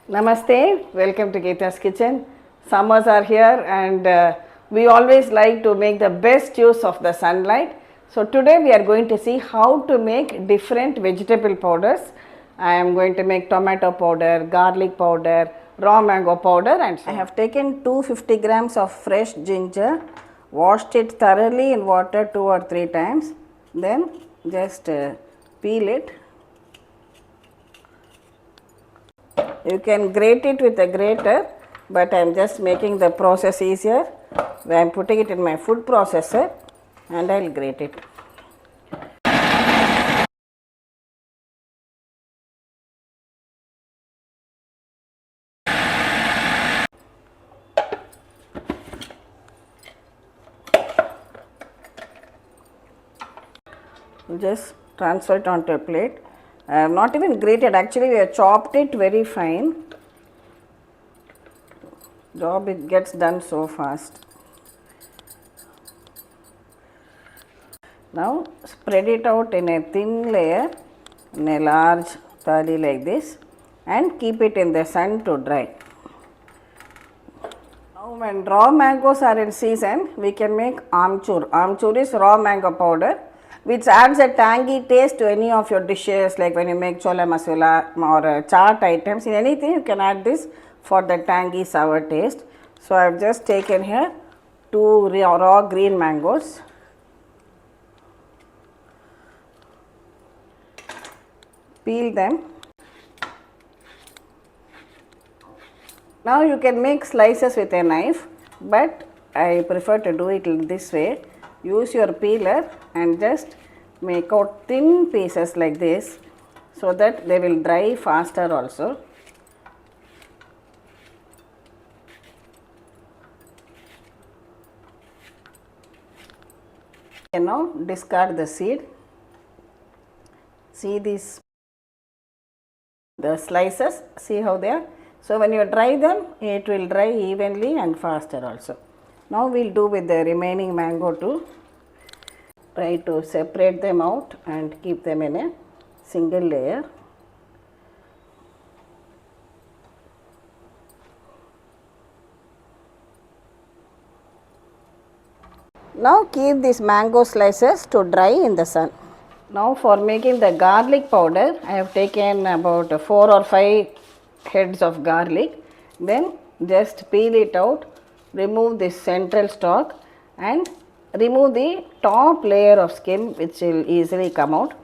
Namaste, welcome to Geeta's Kitchen. Summers are here and we always like to make the best use of the sunlight. So today we are going to see how to make different vegetable powders. I am going to make tomato powder, garlic powder, raw mango powder, and so I have taken 250 grams of fresh ginger, washed it thoroughly in water 2 or 3 times, then just peel it. You can grate it with a grater, but I am just making the process easier. I am putting it in my food processor and I will grate it. Just transfer it onto a plate. I have not even grated, actually we have chopped it very fine. Job it gets done so fast. Now spread it out in a thin layer in a large thali like this and keep it in the sun to dry. Now when raw mangoes are in season, we can make amchur. Amchur is raw mango powder which adds a tangy taste to any of your dishes, like when you make chola masala or chaat items. In anything you can add this for the tangy sour taste. So I have just taken here 2 raw green mangoes. Peel them. Now you can make slices with a knife, but I prefer to do it this way. Use your peeler and just make out thin pieces like this so that they will dry faster also. You now discard the seed. See these, the slices, see how they are. So when you dry them, it will dry evenly and faster also. Now we will do with the remaining mango too. Try to separate them out and keep them in a single layer. Now keep these mango slices to dry in the sun. Now for making the garlic powder, I have taken about 4 or 5 heads of garlic. Then just peel it out, remove this central stalk and remove the top layer of skin which will easily come out.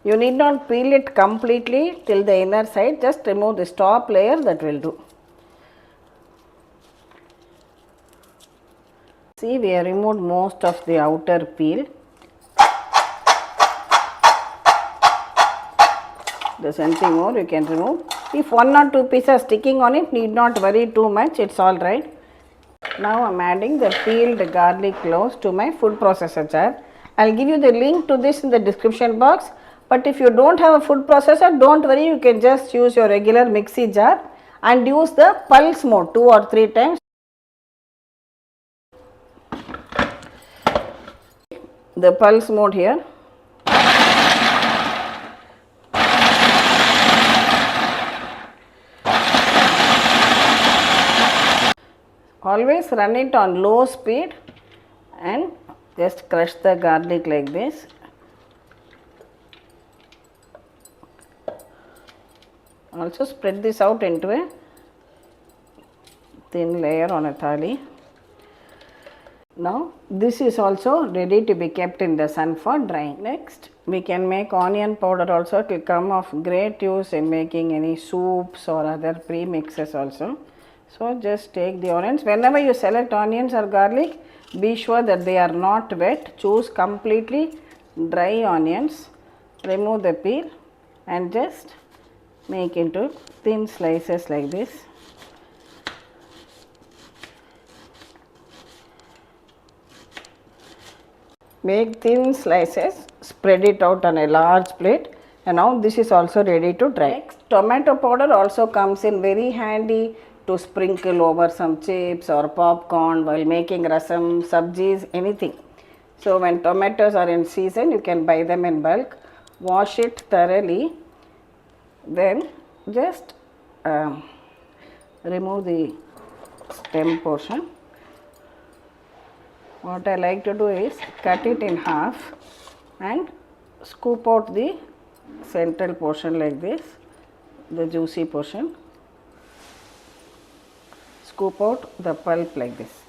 You need not peel it completely till the inner side, just remove this top layer, that will do. See, we have removed most of the outer peel. There's anything more you can remove. If 1 or 2 pieces sticking on it, need not worry too much, it's all right. Now I am adding the peeled garlic cloves to my food processor jar. I will give you the link to this in the description box. But if you don't have a food processor, don't worry, you can just use your regular mixie jar and use the pulse mode 2 or 3 times. The pulse mode here. Always run it on low speed and just crush the garlic like this. Also spread this out into a thin layer on a thali. Now this is also ready to be kept in the sun for drying. Next we can make onion powder also. It will come of great use in making any soups or other pre-mixes also. So just take the onions. Whenever you select onions or garlic, be sure that they are not wet. Choose completely dry onions. Remove the peel and just make into thin slices like this. Make thin slices, spread it out on a large plate, and now this is also ready to dry. Next, tomato powder also comes in very handy to sprinkle over some chips or popcorn while making rasam, sabjis, anything. So when tomatoes are in season, you can buy them in bulk. Wash it thoroughly, then just remove the stem portion. What I like to do is cut it in half and scoop out the central portion like this, the juicy portion. Scoop out the pulp like this.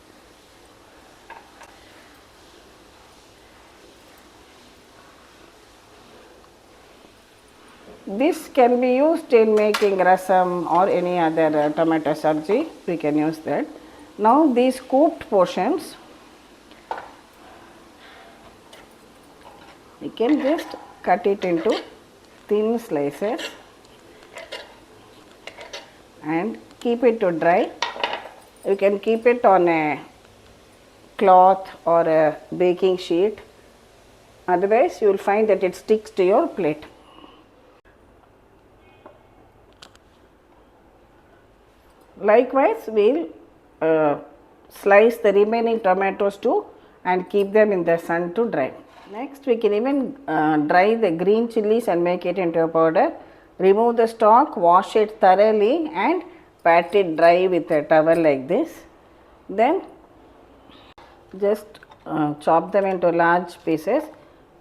This can be used in making rasam or any other tomato sabji. We can use that. Now these scooped portions, we can just cut it into thin slices and keep it to dry. You can keep it on a cloth or a baking sheet. Otherwise, you will find that it sticks to your plate. Likewise, we will slice the remaining tomatoes too and keep them in the sun to dry. Next, we can even dry the green chillies and make it into a powder. Remove the stalk, wash it thoroughly and pat it dry with a towel like this. Then just chop them into large pieces,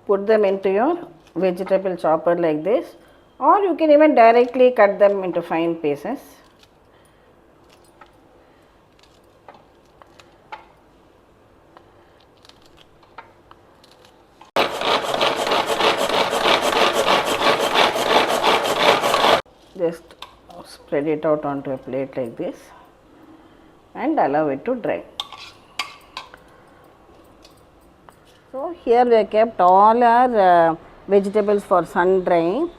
put them into your vegetable chopper like this, or you can even directly cut them into fine pieces. Just spread it out onto a plate like this and allow it to dry. So here we have kept all our vegetables for sun drying.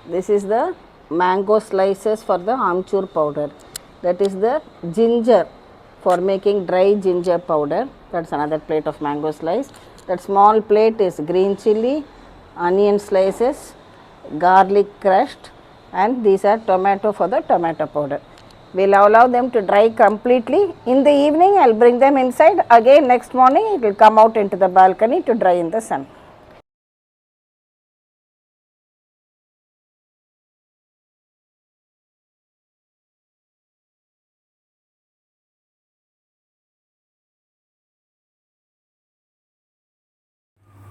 This is the mango slices for the amchur powder. That is the ginger for making dry ginger powder. That's another plate of mango slice. That small plate is green chilli, onion slices, garlic crushed, and these are tomato for the tomato powder. We will allow them to dry completely. In the evening, I will bring them inside. Again next morning, it will come out into the balcony to dry in the sun.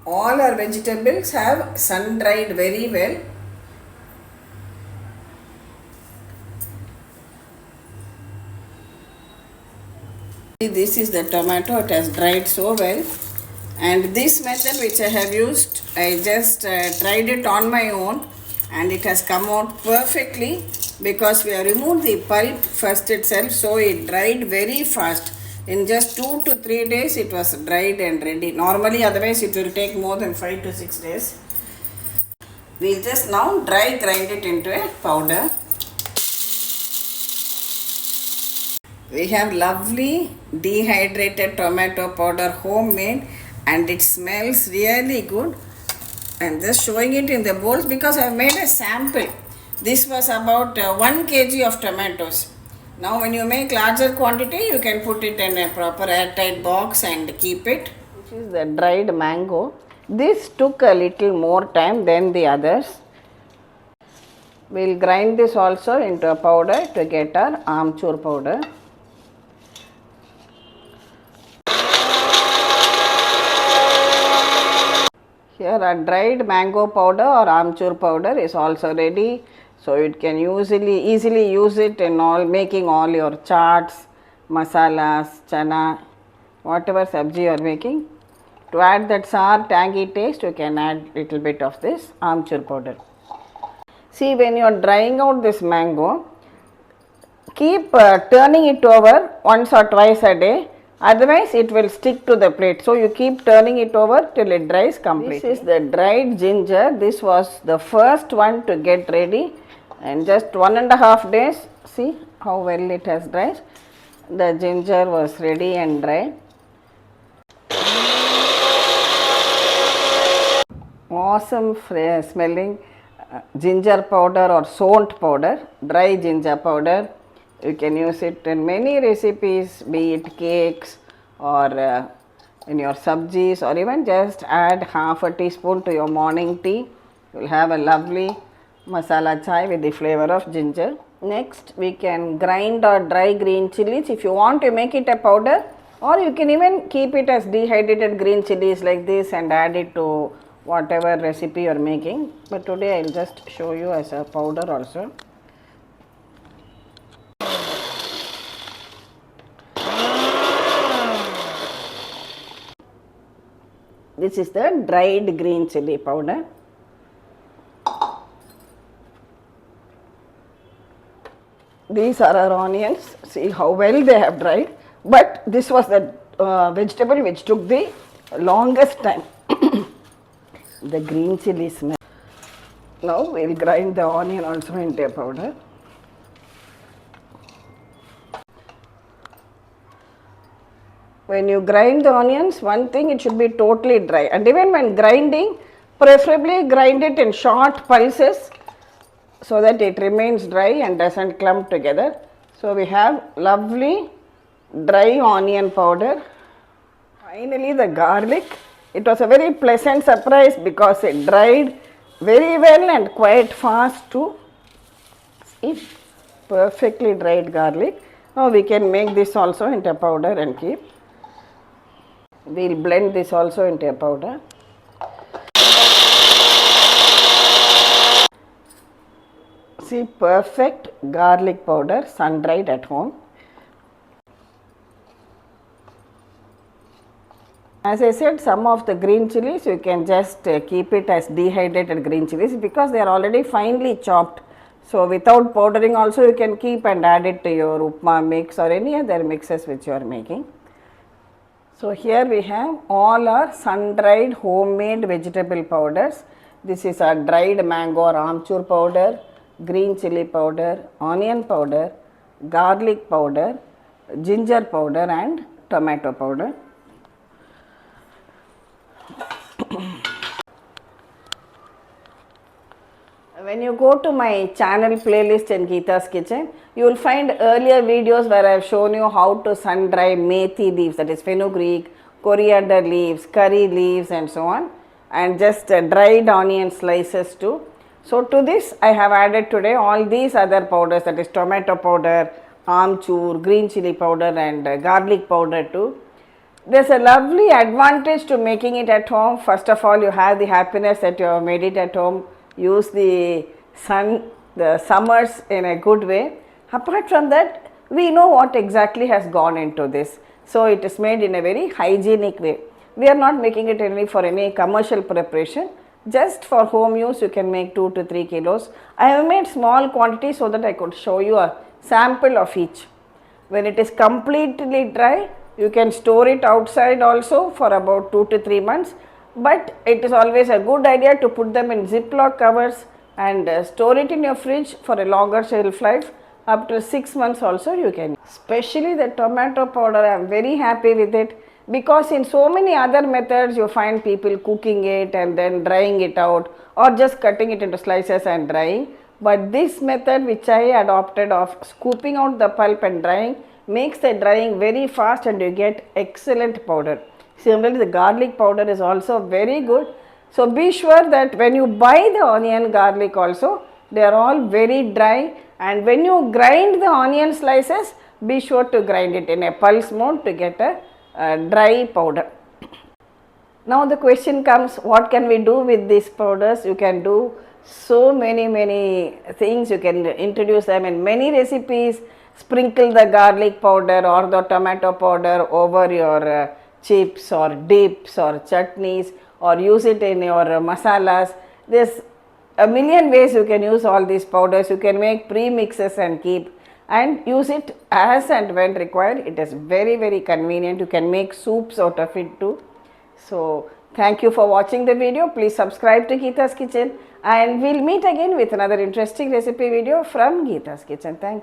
All our vegetables have sun dried very well. This is the tomato, it has dried so well, and this method which I have used, I just tried it on my own and it has come out perfectly because we have removed the pulp first itself, so it dried very fast. In just 2 to 3 days it was dried and ready. Normally otherwise it will take more than 5 to 6 days. We will just now dry grind it into a powder. We have lovely dehydrated tomato powder, homemade, and it smells really good. I am just showing it in the bowls because I have made a sample. This was about 1 kg of tomatoes. Now when you make larger quantity, you can put it in a proper airtight box and keep it. This is the dried mango. This took a little more time than the others. We will grind this also into a powder to get our amchur powder. Here our dried mango powder or amchur powder is also ready. So you can easily use it in making all your chaats, masalas, chana, whatever sabji you are making. To add that sour tangy taste, you can add little bit of this amchur powder. See, when you are drying out this mango, keep turning it over once or twice a day. Otherwise, it will stick to the plate. So, you keep turning it over till it dries completely. This is the dried ginger. This was the first one to get ready. And just 1.5 days, see how well it has dried. The ginger was ready and dry. Awesome smelling ginger powder or sont powder, dry ginger powder. You can use it in many recipes, be it cakes or in your sabjis, or even just add half a teaspoon to your morning tea. You will have a lovely masala chai with the flavor of ginger. Next we can grind or dry green chilies. If you want to make it a powder, or you can even keep it as dehydrated green chilies like this and add it to whatever recipe you are making. But today I will just show you as a powder also. This is the dried green chili powder. These are our onions. See how well they have dried. But this was the vegetable which took the longest time. The green chili smell. Now we will grind the onion also into a powder. When you grind the onions, one thing, it should be totally dry. And even when grinding, preferably grind it in short pulses so that it remains dry and doesn't clump together. So we have lovely dry onion powder. Finally the garlic. It was a very pleasant surprise because it dried very well and quite fast too. See, perfectly dried garlic. Now we can make this also into a powder and keep. We will blend this also into a powder. See, perfect garlic powder, sun dried at home. As I said, some of the green chilies you can just keep it as dehydrated green chilies because they are already finely chopped. So without powdering also you can keep and add it to your upma mix or any other mixes which you are making. So here we have all our sun dried homemade vegetable powders. This is our dried mango or amchur powder, green chili powder, onion powder, garlic powder, ginger powder and tomato powder. When you go to my channel playlist in Geeta's Kitchen, you will find earlier videos where I have shown you how to sun dry methi leaves, that is fenugreek, coriander leaves, curry leaves and so on, and just dried onion slices too. So to this I have added today all these other powders, that is tomato powder, amchur, green chili powder and garlic powder too. There's a lovely advantage to making it at home. First of all, you have the happiness that you have made it at home. Use the sun, the summers in a good way. Apart from that, we know what exactly has gone into this. So it is made in a very hygienic way. We are not making it only for any commercial preparation. Just for home use, you can make 2 to 3 kilos. I have made small quantities so that I could show you a sample of each. When it is completely dry, you can store it outside also for about 2 to 3 months, but it is always a good idea to put them in Ziploc covers and store it in your fridge for a longer shelf life. Up to 6 months also you can. Especially the tomato powder, I am very happy with it because in so many other methods you find people cooking it and then drying it out or just cutting it into slices and drying. But this method which I adopted of scooping out the pulp and drying makes the drying very fast and you get excellent powder. Similarly, the garlic powder is also very good. So be sure that when you buy the onion garlic also, they are all very dry, and when you grind the onion slices, be sure to grind it in a pulse mode to get a dry powder. Now the question comes, what can we do with these powders? You can do so many things. You can introduce them in many recipes. Sprinkle the garlic powder or the tomato powder over your chips or dips or chutneys, or use it in your masalas. There's a million ways you can use all these powders. You can make pre-mixes and keep and use it as and when required. It is very convenient. You can make soups out of it too. So thank you for watching the video. Please subscribe to Geeta's Kitchen and we'll meet again with another interesting recipe video from Geeta's Kitchen. Thank you.